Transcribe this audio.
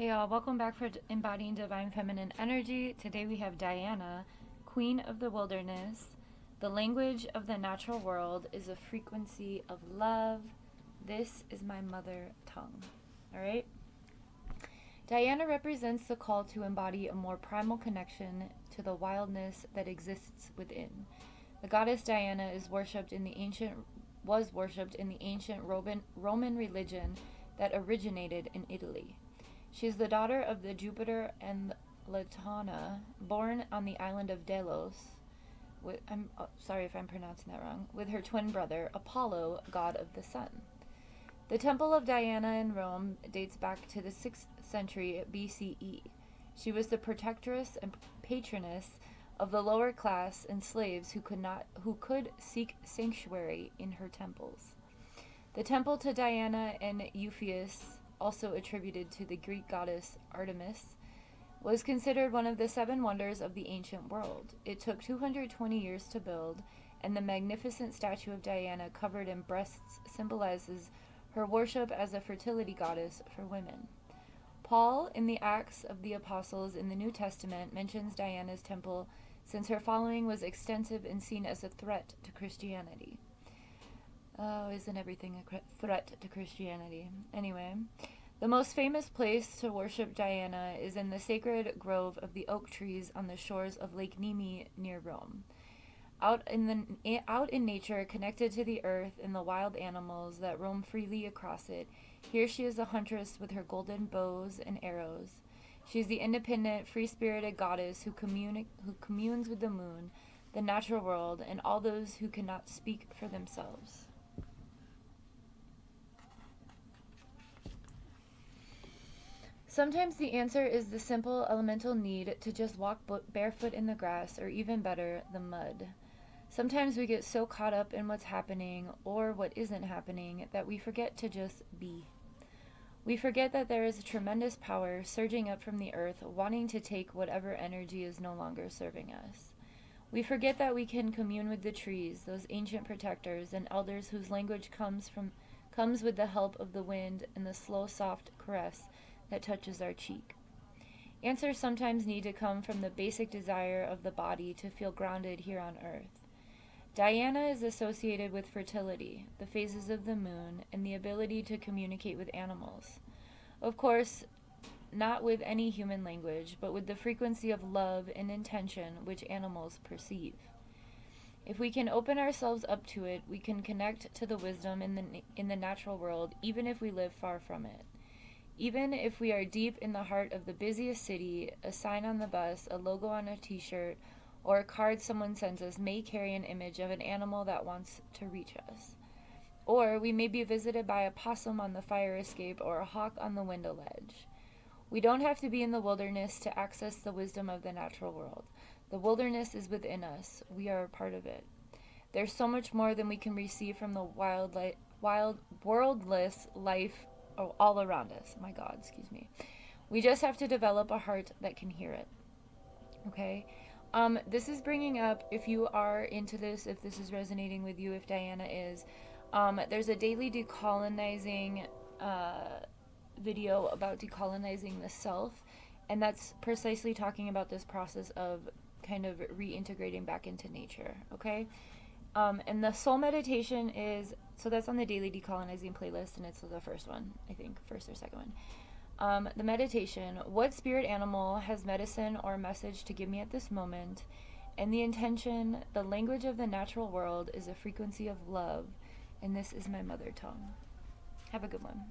Hey y'all, welcome back for Embodying Divine Feminine Energy. Today we have Diana, Queen of the Wilderness. The language of the natural world is a frequency of love. This is my mother tongue. Alright? Diana represents the call to embody a more primal connection to the wildness that exists within. The goddess Diana was worshipped in the ancient Roman religion that originated in Italy. She is the daughter of the Jupiter and Latona, born on the island of Delos. I'm sorry if I'm pronouncing that wrong. With her twin brother, Apollo, god of the sun. The Temple of Diana in Rome dates back to the 6th century BCE. She was the protectress and patroness of the lower class and slaves who could seek sanctuary in her temples. The temple to Diana and Euphystes, also attributed to the Greek goddess Artemis, was considered one of the 7 wonders of the ancient world. It took 220 years to build, and the magnificent statue of Diana covered in breasts symbolizes her worship as a fertility goddess for women. Paul, in the Acts of the Apostles in the New Testament, mentions Diana's temple since her following was extensive and seen as a threat to Christianity. Oh, isn't everything a threat to Christianity? Anyway, the most famous place to worship Diana is in the sacred grove of the oak trees on the shores of Lake Nemi near Rome. Out in nature, connected to the earth and the wild animals that roam freely across it, here she is a huntress with her golden bows and arrows. She is the independent, free-spirited goddess who communes with the moon, the natural world, and all those who cannot speak for themselves. Sometimes the answer is the simple elemental need to just walk barefoot in the grass, or even better, the mud. Sometimes we get so caught up in what's happening or what isn't happening that we forget to just be. We forget that there is a tremendous power surging up from the earth, wanting to take whatever energy is no longer serving us. We forget that we can commune with the trees, those ancient protectors and elders whose language comes with the help of the wind and the slow, soft caress that touches our cheek. Answers sometimes need to come from the basic desire of the body to feel grounded here on earth. Diana is associated with fertility, the phases of the moon, and the ability to communicate with animals. Of course, not with any human language, but with the frequency of love and intention which animals perceive. If we can open ourselves up to it, we can connect to the wisdom in the natural world, even if we live far from it. Even if we are deep in the heart of the busiest city, a sign on the bus, a logo on a t-shirt, or a card someone sends us may carry an image of an animal that wants to reach us. Or we may be visited by a possum on the fire escape or a hawk on the window ledge. We don't have to be in the wilderness to access the wisdom of the natural world. The wilderness is within us. We are a part of it. There's so much more than we can receive from the wild worldless life all around us. My God, excuse me. We just have to develop a heart that can hear it. Okay? This is bringing up, if you are into this, if this is resonating with you, if Diana is, there's a daily decolonizing video about decolonizing the self, and that's precisely talking about this process of kind of reintegrating back into nature, okay? And the soul meditation is, so that's on the daily decolonizing playlist, and it's the first one, I think, first or second one. The meditation, what spirit animal has medicine or message to give me at this moment? And the intention, the language of the natural world is a frequency of love, and this is my mother tongue. Have a good one.